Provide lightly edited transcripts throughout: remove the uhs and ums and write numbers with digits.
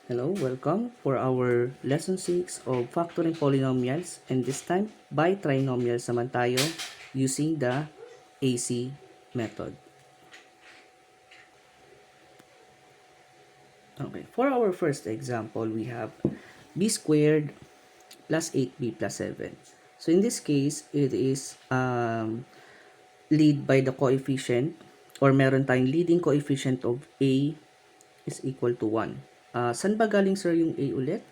Hello, welcome for our lesson 6 of factoring polynomials, and this time by trinomials naman tayo using the AC method. Okay, for our first example, we have b squared plus 8b plus 7. So in this case, it is lead by the coefficient, or meron tayong leading coefficient of a is equal to 1. Saan ba galing sir yung a ulit?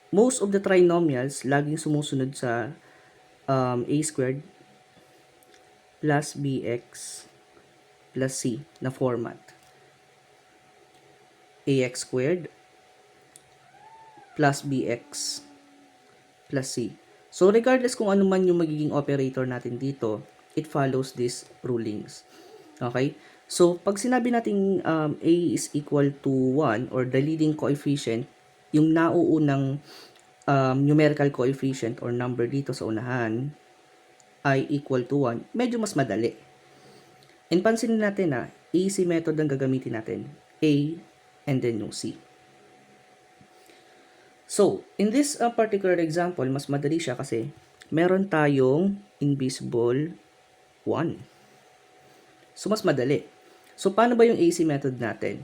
Most of the trinomials laging sumusunod sa a squared plus bx plus c na format. Ax squared plus bx plus c. So regardless kung ano man yung magiging operator natin dito, it follows these rulings. Okay? So pag sinabi nating a is equal to 1 or the leading coefficient, yung nauunang numerical coefficient or number dito sa unahan ay equal to 1, medyo mas madali. And pansinin natin na AC method ang gagamitin natin. A and then yung C. So, in this particular example, mas madali siya kasi meron tayong invisible 1. So, mas madali. So, paano ba yung AC method natin?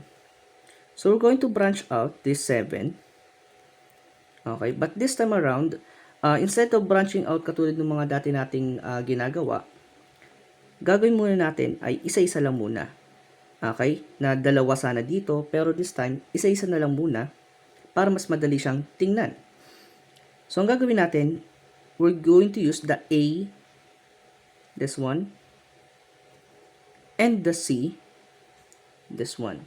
So, we're going to branch out this 7. Okay, but this time around, instead of branching out katulad ng mga dati nating ginagawa, gagawin muna natin ay isa-isa lang muna. Okay, na dalawa sana dito, pero this time, isa-isa na lang muna para mas madali siyang tingnan. So, ang gagawin natin, we're going to use the A, this one, and the C, this one.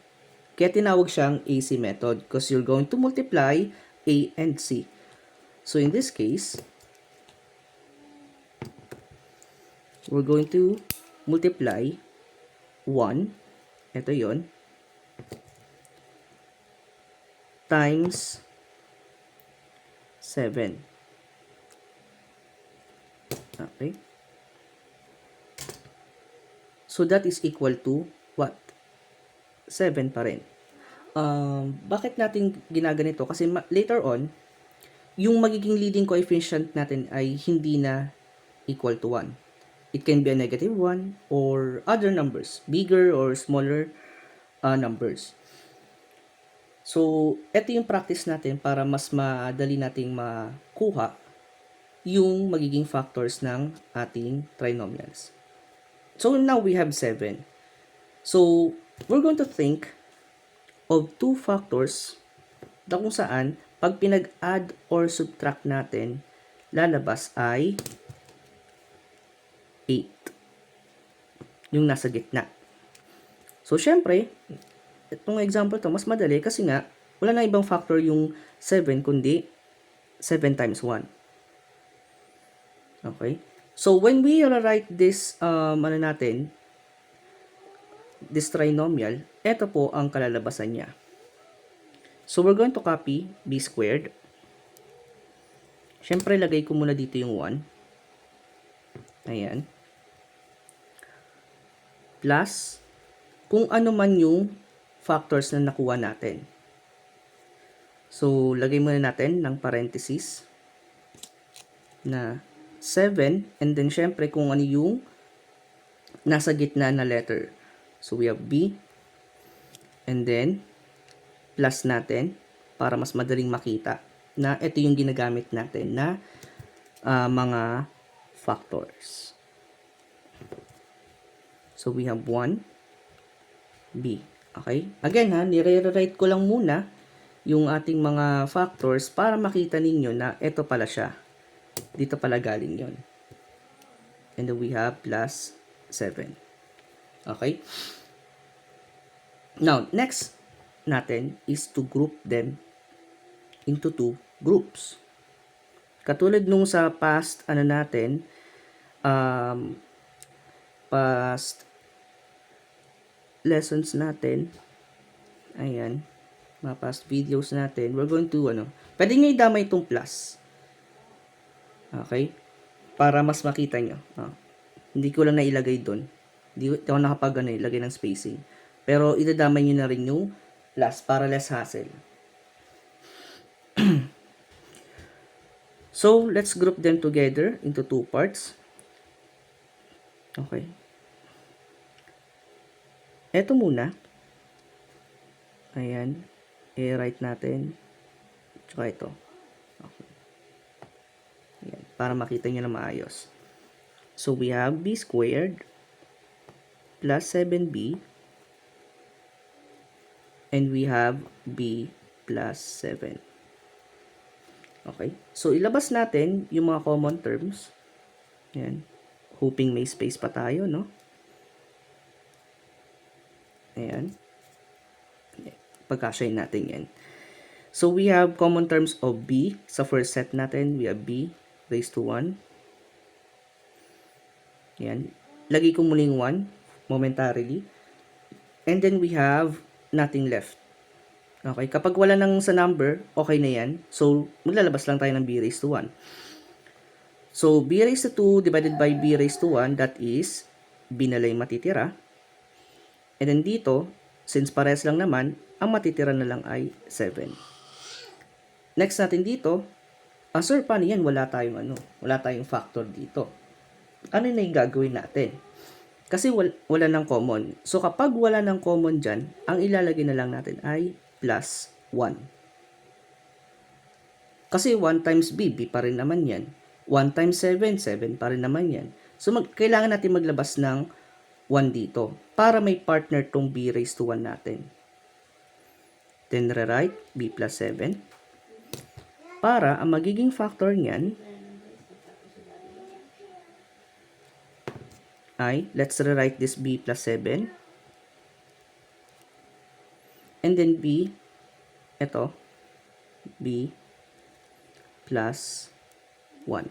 Kaya tinawag siyang AC method because you're going to multiply A and C. So, in this case, we're going to multiply 1, ito yon, times 7. Okay. So, that is equal to what? 7 pa rin. Bakit natin ginaganito? Kasi later on, yung magiging leading coefficient natin ay hindi na equal to 1. It can be a negative 1 or other numbers, bigger or smaller numbers. So, ito yung practice natin para mas madali nating makuha yung magiging factors ng ating trinomials. So, now we have 7. So, we're going to think of two factors na kung saan pag pinag-add or subtract natin, lalabas ay 8. Yung nasa gitna. So, syempre, itong example to mas madali kasi nga, wala na ibang factor yung 7 kundi 7 times 1. Okay? So, when we write this, this trinomial, ito po ang kalalabasan niya. So, we're going to copy b squared. Syempre, lagay ko muna dito yung 1. Ayan. Plus, kung ano man yung factors na nakuha natin. So, lagay muna natin ng parenthesis na 7, and then syempre kung ano yung nasa gitna na letter. So, we have B, and then plus natin para mas madaling makita na ito yung ginagamit natin na mga factors. So, we have 1, B. Okay? Again ha, nire-write ko lang muna yung ating mga factors para makita ninyo na ito pala siya. Dito pala galing yon. And then we have plus 7. Okay? Now, next natin is to group them into two groups. Katulad nung sa past, past lessons natin, ayan, mga past videos natin, we're going to, pwede nyo idamay itong plus. Okay? Para mas makita nyo. Hindi ko lang nailagay doon. Hindi ako nakapag ilagay ng spacing. Pero idadamay nyo na rin yung last para less hassle. So, let's group them together into two parts. Okay. Ito muna. Ayan. I-write natin. Tsaka ito. Okay. Ayan. Para makita nyo na maayos. So, we have b squared plus 7b. And we have b plus 7. Okay. So, ilabas natin yung mga common terms. Ayan. Hoping may space pa tayo, no? Ayan. Pagkasyahin natin yan. So, we have common terms of b. Sa first set natin, we have b raised to 1. Ayan. Lagi ko muling 1 momentarily. And then, we have nothing left. Okay. Kapag wala nang sa number, okay na yan. So, maglalabas lang tayo ng b raised to 1. So, b raised to 2 divided by b raised to 1, that is, b na lang matitira. And then dito, since parehas lang naman, ang matitira na lang ay 7. Next natin dito, sir, paano yan? Wala tayong factor dito. Ano na yung gagawin natin? Kasi wala nang common. So, kapag wala nang common dyan, ang ilalagay na lang natin ay plus 1. Kasi 1 times b, b pa rin naman yan. 1 times 7, 7 pa rin naman yan. So, kailangan natin maglabas ng 1 dito para may partner tong b raised to 1 natin. Then, rewrite b plus 7. Para ang magiging factor niyan ay, let's rewrite this b plus 7. And then b, ito, b plus 1.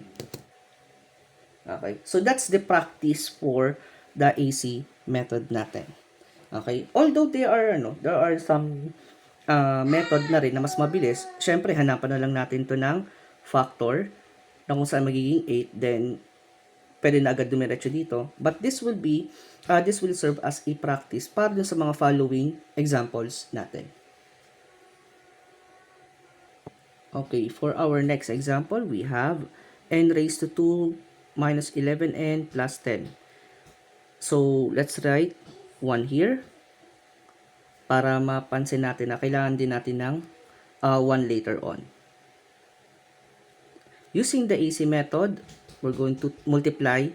Okay, so that's the practice for the AC method natin. Okay, although there are some method na rin na mas mabilis, syempre hanapan na lang natin to ng factor na kung saan magiging 8, then pwede na agad dumiretso dito. But this will serve as a practice para dun sa mga following examples natin. Okay, for our next example, we have n raised to 2 minus 11n plus 10. So, let's write 1 here para mapansin natin na kailangan din natin ng 1 later on. Using the AC method, we're going to multiply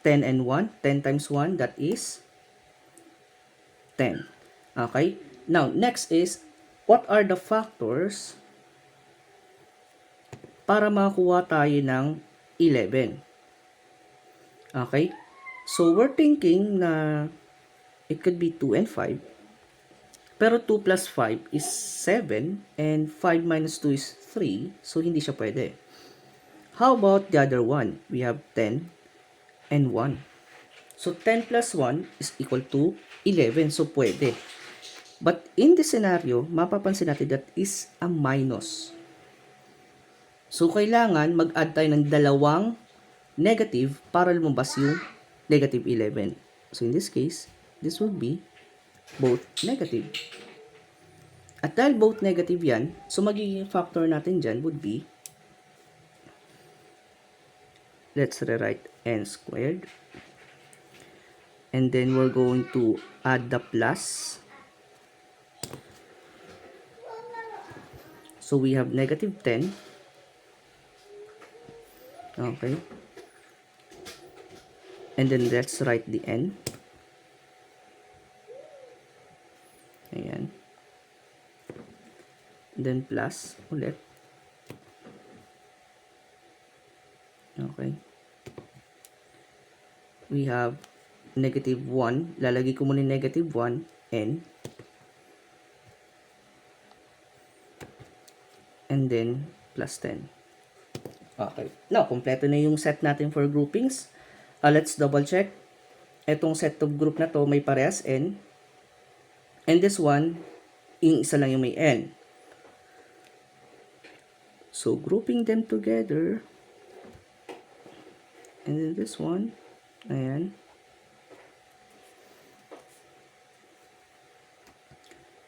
10 and 1. 10 times 1, that is 10. Okay? Now, next is, what are the factors para makakuha tayo ng 11? Okay? So, we're thinking na it could be 2 and 5. Pero 2 plus 5 is 7 and 5 minus 2 is 3. So, hindi siya pwede. How about the other one? We have 10 and 1. So, 10 plus 1 is equal to 11. So, pwede. But in this scenario, mapapansin natin that is a minus. So, kailangan mag-add tayo ng dalawang negative para lumabas yung negative 11. So, in this case, this will be both negative. At dahil both negative yan, so magiging factor natin dyan would be, let's rewrite n squared. And then we're going to add the plus. So we have negative 10. Okay. And then let's write the n. Ayan. Then plus ulit. Okay. We have negative 1. Lalagay ko muna negative 1, n. And then plus 10. Okay. Now, kompleto na yung set natin for groupings. Let's double check. Etong set of group na to may parehas n. And this one, yung isa lang yung may n. So, grouping them together. And then this one, ayan.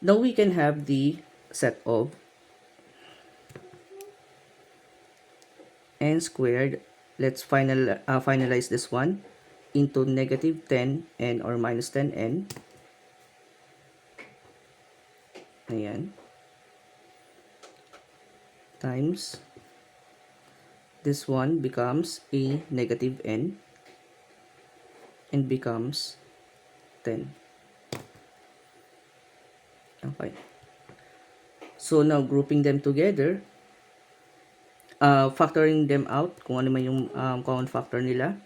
Now we can have the set of n squared. Let's finalize this one into negative 10n or minus 10n. Ayan. Times this one becomes a negative n and becomes 10. Okay. So now grouping them together, factoring them out, kung ano man yung common factor nila.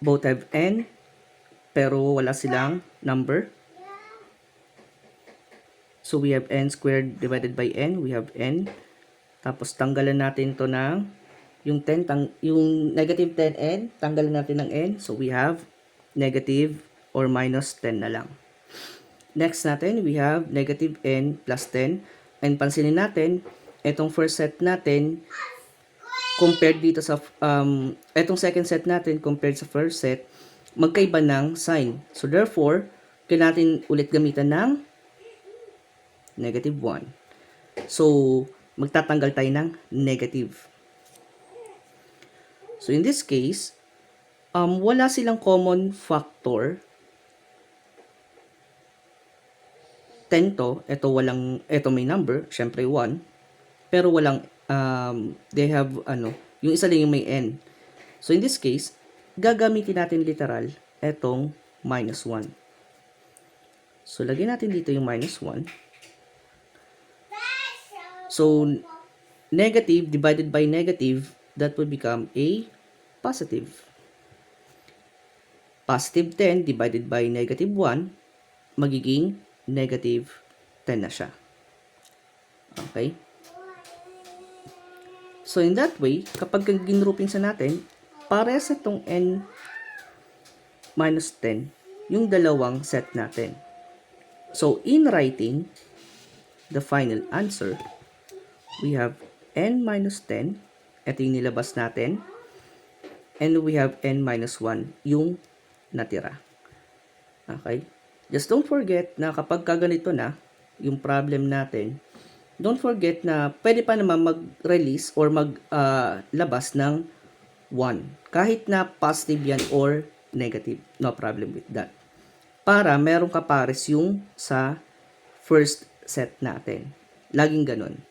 Both have n, pero wala silang number. So we have n squared divided by n. We have n. Tapos tanggalan natin to ng yung 10, yung negative 10n, tanggalan natin ng n. So we have negative or minus 10 na lang. Next natin, we have negative n plus 10. And pansinin natin, itong first set natin, compared dito sa, itong second set natin compared sa first set, magkaiba ng sign. So therefore, kailangan natin ulit gamitan ng negative 1. So, magtatanggal tayo ng negative. So, in this case, wala silang common factor. 10 to, ito may number, syempre 1. Pero walang, they have, yung isa lang yung may n. So, in this case, gagamitin natin literal, etong minus 1. So, lagyan natin dito yung minus 1. So, negative divided by negative, that would become a positive. Positive 10 divided by negative 1, magiging negative 10 na siya. Okay? So, in that way, kapag ginrouping sa natin, pares itong n minus 10, yung dalawang set natin. So, in writing the final answer, we have n minus 10, ito yung nilabas natin, and we have n minus 1, yung natira. Okay? Just don't forget na kapag kaganito na, yung problem natin, don't forget na pwede pa naman mag-release or maglabas ng 1. Kahit na positive yan or negative. No problem with that. Para meron kapares yung sa first set natin. Laging ganun.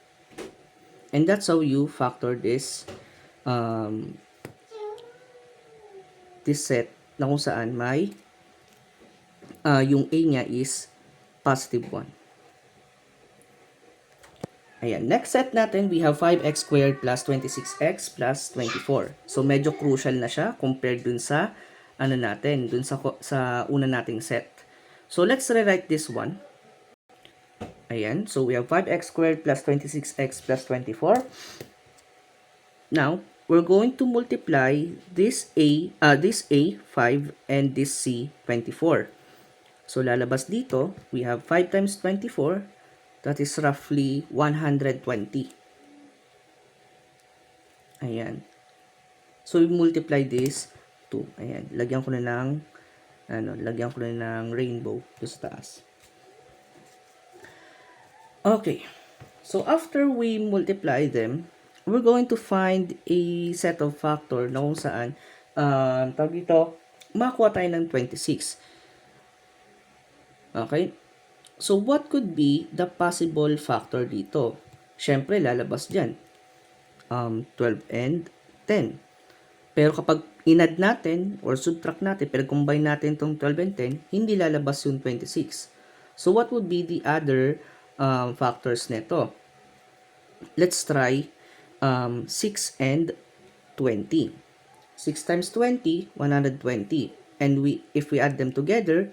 And that's how you factor this this set na kung saan may yung a niya is positive 1. Ayan. Next set natin, we have 5x squared plus 26x plus 24. So, medyo crucial na siya compared dun sa dun sa una nating set. So, let's rewrite this one. Ayan. So, we have 5x squared plus 26x plus 24. Now, we're going to multiply this a 5 and this c 24. So, lalabas dito, we have 5 times 24, that is roughly 120. Ayan. So, we multiply this to, ayan, lagyan ko na ng rainbow to sa taas. Okay. So, after we multiply them, we're going to find a set of factor na kung saan, tawag dito, makakuha tayo ng 26. Okay? So, what could be the possible factor dito? Siyempre, lalabas dyan. 12 and 10. Pero kapag in-add natin or subtract natin, pero combine natin itong 12 and 10, hindi lalabas yung 26. So, what would be the other factors nito? Let's try 6 and 20. 6 times 20, 120. And if we add them together,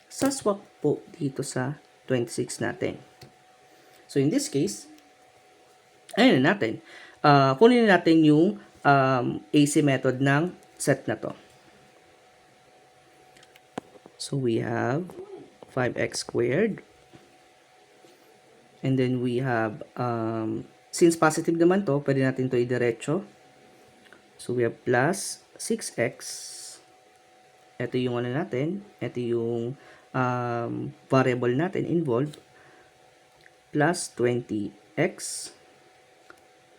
saswap po dito sa 26 natin. So, in this case, ayun na natin. Kunin natin yung AC method ng set na to. So, we have 5x squared. And then we have Since positive naman to, pwede natin to idiretso. So we have plus 6x. Ito yung ano natin. Ito yung variable natin involved. Plus 20x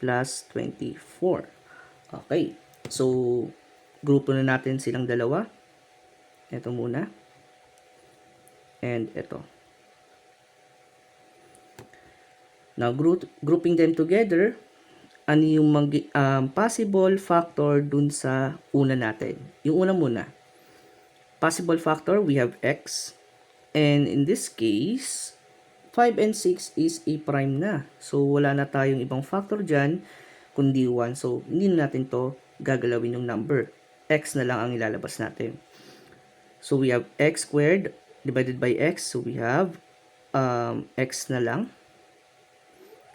plus 24. Okay. So, grupo na natin silang dalawa. Ito muna. And ito. Now, grouping them together, ano yung possible factor dun sa una natin? Yung una muna. Possible factor, we have x. And in this case, 5 and 6 is a prime na. So, wala na tayong ibang factor dyan, kundi 1. So, hindi na natin to gagalawin yung number. X na lang ang ilalabas natin. So, we have x squared divided by x. So, we have x na lang.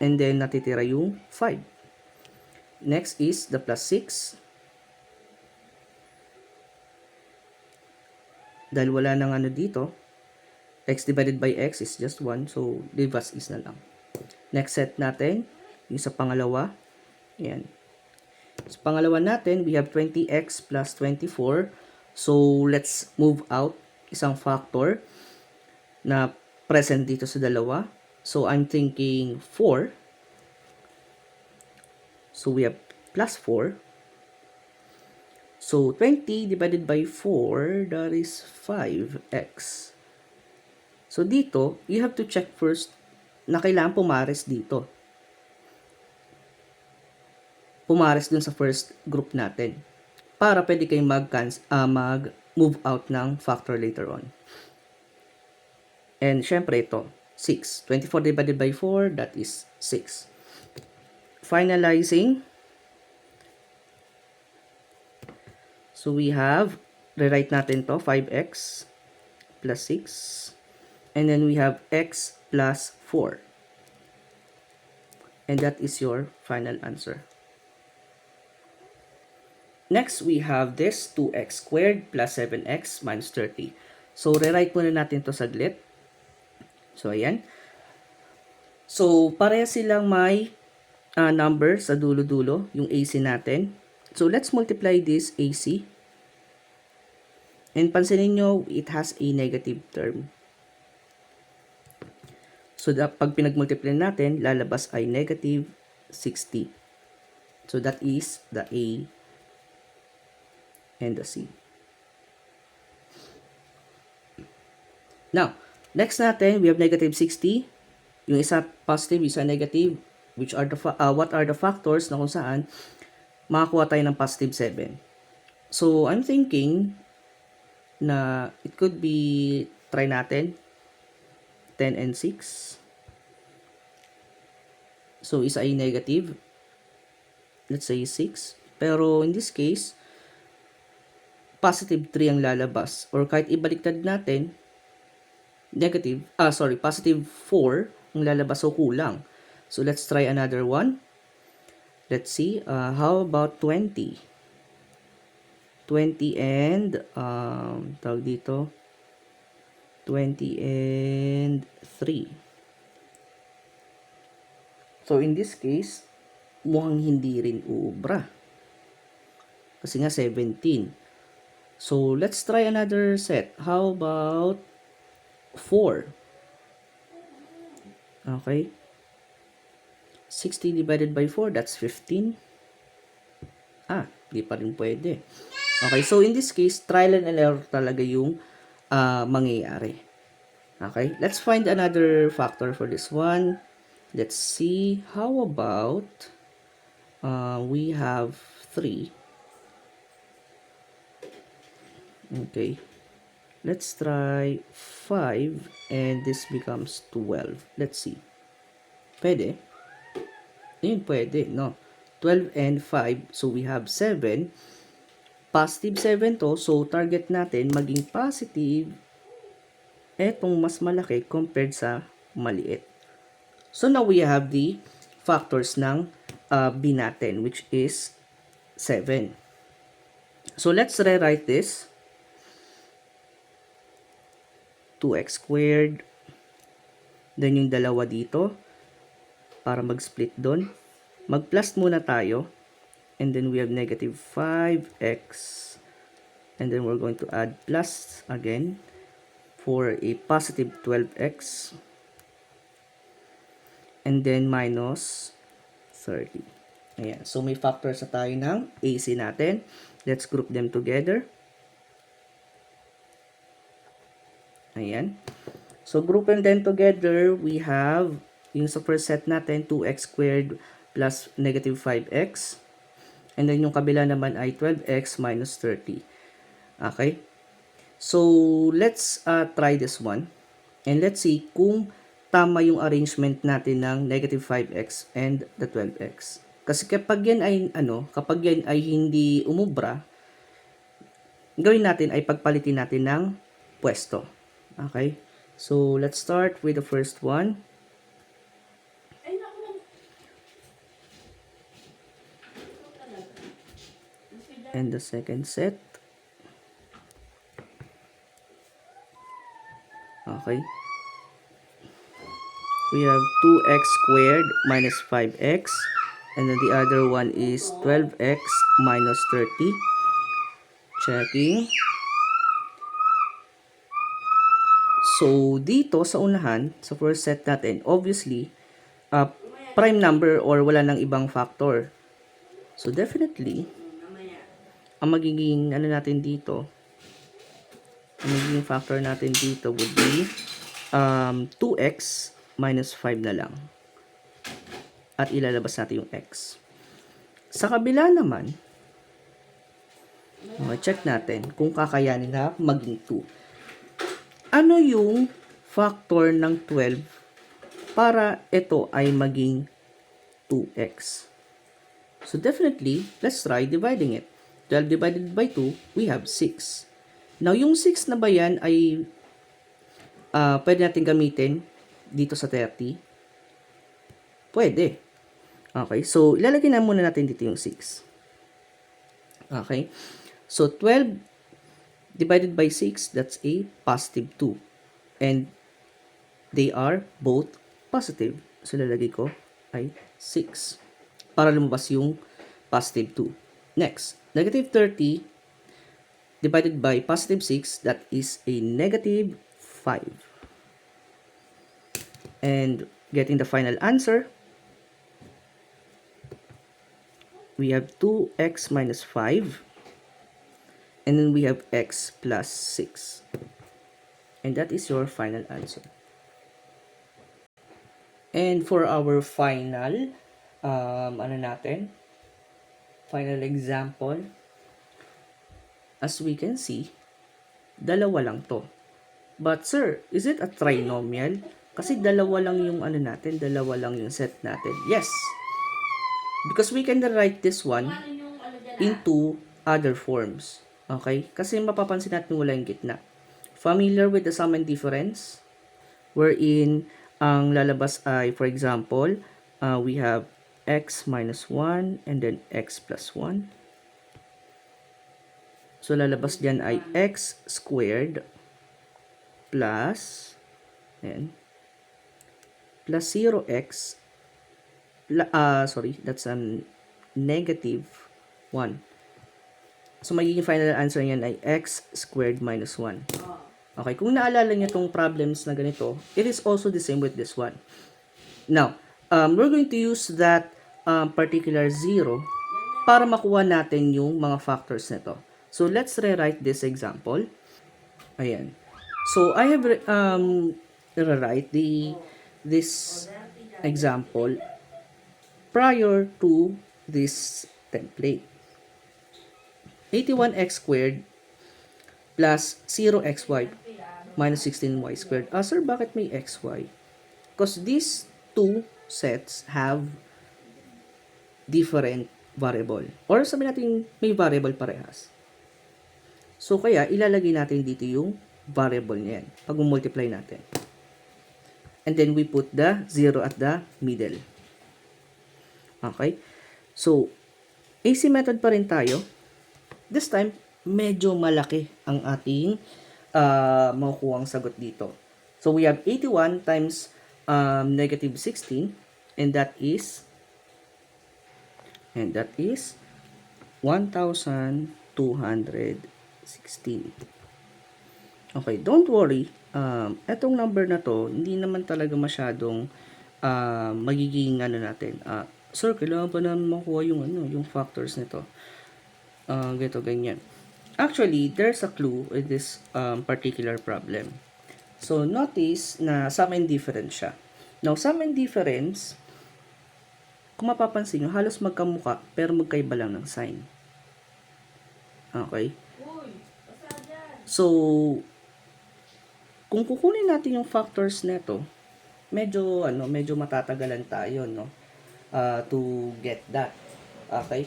And then, natitira yung 5. Next is the plus 6. Dahil wala nang ano dito, x divided by x is just 1. So, leave as is na lang. Next set natin, yung sa pangalawa. Ayan. Sa pangalawa natin, we have 20x plus 24. So, let's move out isang factor na present dito sa dalawa. So, I'm thinking 4. So, we have plus 4. So, 20 divided by 4, that is 5x. So, dito, you have to check first na kailangan pumares dito. Pumares dun sa first group natin. Para pwede kayong mag-move out ng factor later on. And, syempre ito, 6. 24 divided by 4, that is 6. Finalizing. So, we have, rewrite natin to, 5x plus 6. And then we have x plus 4. And that is your final answer. Next, we have this 2x squared plus 7x minus 30. So, rewrite muna natin to saglit. So, ayan. So, pareha silang may number sa dulo-dulo, yung AC natin. So, let's multiply this AC. And pansinin nyo, it has a negative term. So, pag pinag-multiply natin, lalabas ay negative 60. So, that is the A and the C. Now, next natin, we have negative 60. Yung isa positive, isa negative. Which are what are the factors na kung saan makakuha tayo ng positive 7. So, I'm thinking na it could be, try natin, 10 and 6. So, isa ay negative. Let's say 6. Pero, in this case, positive 3 ang lalabas. Or kahit ibaliktad natin, positive 4 ang lalabas. So, kulang. So, let's try another one. Let's see. How about 20? 20 and, tawag dito, 20 and 3. So, in this case, mukhang hindi rin uubra. Kasi nga 17. So, let's try another set. How about 4? Okay. 60 divided by 4, that's 15. Di pa rin pwede. Okay, so in this case, trial and error talaga yung mangyayari. Okay, let's find another factor for this one. Let's see, how about, we have 3. Okay, let's try 5 and this becomes 12. Let's see. Pwede? Ayun, pwede, no? 12 and 5, so we have 7. Positive 7 to, so target natin maging positive etong mas malaki compared sa maliit. So now we have the factors ng B natin, which is 7. So let's rewrite this. 2x squared. Then yung dalawa dito, para mag-split doon. Mag-plus muna tayo. And then we have negative 5x. And then we're going to add plus again for a positive 12x. And then minus 30. Ayan. So, may factors na tayo ng AC natin. Let's group them together. Ayan. So, grouping them together, we have, yung sa first set natin, 2x squared plus negative 5x. And then, yung kabila naman ay 12x minus 30. Okay? So, let's try this one. And let's see kung tama yung arrangement natin ng negative 5x and the 12x. Kasi kapag yan ay hindi umubra, gawin natin ay pagpalitin natin ng pwesto. Okay? So, let's start with the first one. And the second set. Okay. We have 2x squared minus 5x. And then the other one is 12x minus 30. Checking. So, dito sa unahan, sa first set natin, obviously, prime number or wala nang ibang factor. So, definitely, ang magiging natin dito, ang magiging factor natin dito would be 2x minus 5 na lang. At ilalabas natin yung x. Sa kabila naman, check natin kung kakayanin na maging 2. Ano yung factor ng 12 para ito ay maging 2x? So definitely, let's try dividing it. 12 divided by 2, we have 6. Now, yung 6 na ba yan ay pwede natin gamitin dito sa 30? Pwede. Okay, so ilalagay na muna natin dito yung 6. Okay, so 12 divided by 6, that's a positive 2. And they are both positive. So ilalagay ko ay 6 para lumabas yung positive 2. Next, negative 30 divided by positive 6, that is a negative 5. And getting the final answer, we have 2x minus 5. And then we have x plus 6. And that is your final answer. And for our final, final example, as we can see, dalawa lang to. But sir, is it a trinomial? Kasi dalawa lang yung dalawa lang yung set natin. Yes. Because we can write this one into other forms. Okay? Kasi mapapansin natin wala yung gitna. Familiar with the sum and difference? Wherein, ang lalabas ay, for example, we have x minus 1 and then x plus 1. So, lalabas dyan ay x squared plus, plus 0x, that's negative 1. So, magiging final answer niyan ay x squared minus 1. Okay, kung naalala niyo tong problems na ganito, it is also the same with this one. Now, we're going to use that particular 0 para makuha natin yung mga factors nito. So, let's rewrite this example. Ayan. So, I have rewrite this example prior to this template. 81x squared plus 0xy minus 16y squared. Sir, bakit may xy? Because these two sets have different variable. Or sabihin natin may variable parehas. So, kaya ilalagay natin dito yung variable niyan pag multiply natin. And then we put the 0 at the middle. Okay? So, AC method pa rin tayo. This time, medyo malaki ang ating makukuhang sagot dito. So, we have 81 times negative 16, and that is And that is 1,216. Okay, don't worry. Etong number na to, hindi naman talaga masyadong magiging ano natin. Sir, kailangan pa naman makuha yung yung factors nito. Ganito, ganyan. Actually, there's a clue in this particular problem. So, notice na sum and difference siya. Now, sum and difference, kung mapapansin nyo, halos magkamuka, pero magkaiba lang ng sign. Okay? So, kung kukunin natin yung factors nito, medyo matatagalan tayo, no? To get that. Okay?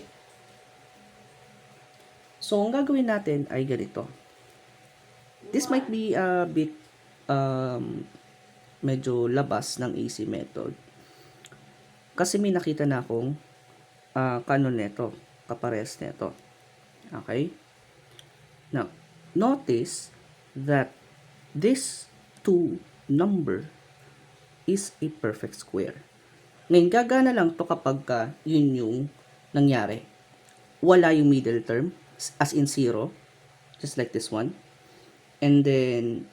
So, ang gagawin natin ay ganito. This might be a bit medyo labas ng easy method. Kasi may nakita na akong kanon neto, kapares neto. Okay? Now, notice that this 2 number is a perfect square. Ngayon, gagana lang to kapag yun yung nangyari. Wala yung middle term, as in 0, just like this one. And then,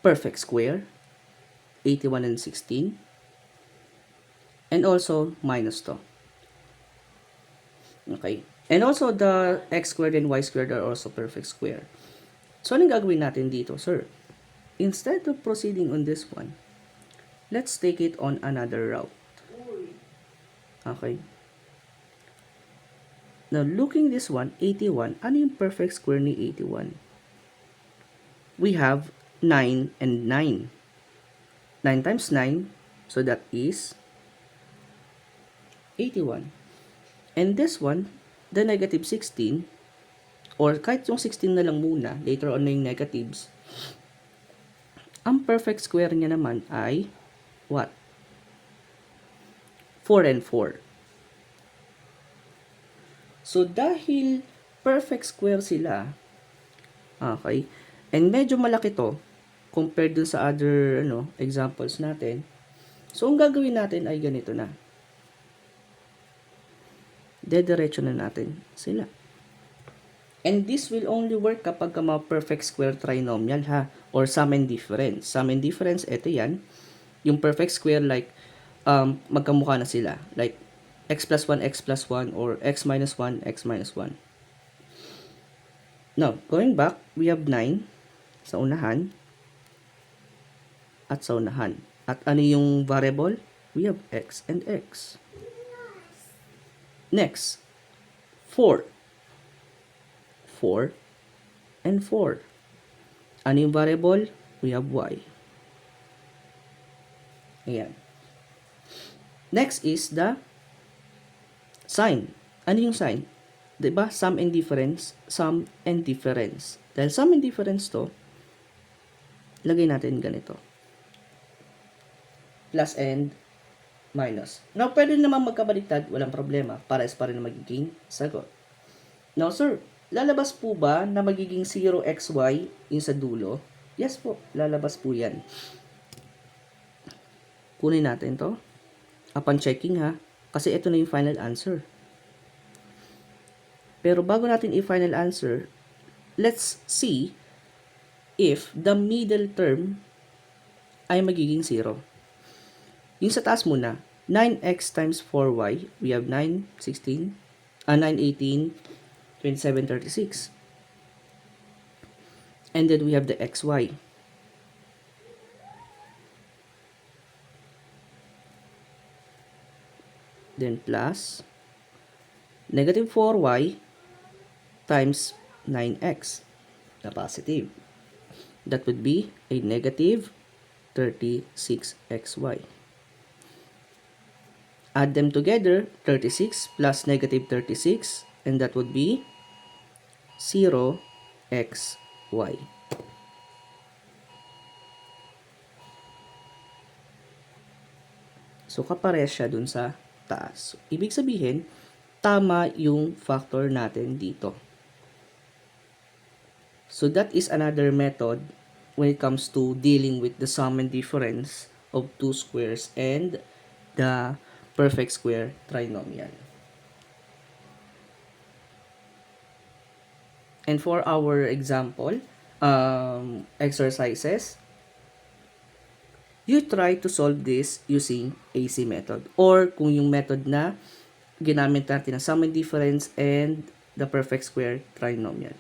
perfect square, 81 and 16. And also, minus to. Okay. And also, the x squared and y squared are also perfect square. So, anong gagawin natin dito, sir? Instead of proceeding on this one, let's take it on another route. Okay. Now, looking this one, 81, ano yung perfect square ni 81? We have 9 and 9. 9 times 9, so that is 81. And this one, the negative 16, or kahit yung 16 na lang muna, later on na yung negatives, ang perfect square niya naman ay what? 4 and 4. So, dahil perfect square sila, okay, and medyo malaki to, compared dun sa other examples natin, so, ang gagawin natin ay ganito na. Dediretso na natin sila. And this will only work kapag mga perfect square trinomial ha, or sum and difference. Sum and difference, ito yan. Yung perfect square like, magkamukha na sila. Like, x plus 1, x plus 1, or x minus 1, x minus 1. Now, going back, we have 9 sa unahan at sa unahan. At ano yung variable? We have x and x. Next, 4. 4 and 4. Ano yung variable? We have y. Ayan. Next is the sign. Ano yung sign? Diba? Sum and difference. Sum and difference. Dahil sum and difference to, lagay natin ganito. Plus and minus. Now, pwede naman magkabaliktad. Walang problema. Pares pa rin na magiging sagot. Now, sir, lalabas po ba na magiging 0xy yung sa dulo? Yes po, lalabas po yan. Kunin natin to. Upon checking ha, kasi ito na yung final answer. Pero bago natin i-final answer, let's see if the middle term ay magiging 0. Yung sa taas muna, 9x times 4y, we have 9, 18, 27, 36. And then we have the xy. Then plus negative 4y times 9x, na positive. That would be a negative 36xy. Add them together, 36 plus negative 36, and that would be 0xy. So, kapares siya dun sa taas. So, ibig sabihin, tama yung factor natin dito. So, that is another method when it comes to dealing with the sum and difference of two squares and the perfect square trinomial. And for our example, exercises, you try to solve this using AC method. Or kung yung method na ginamit natin na sum and difference and the perfect square trinomial.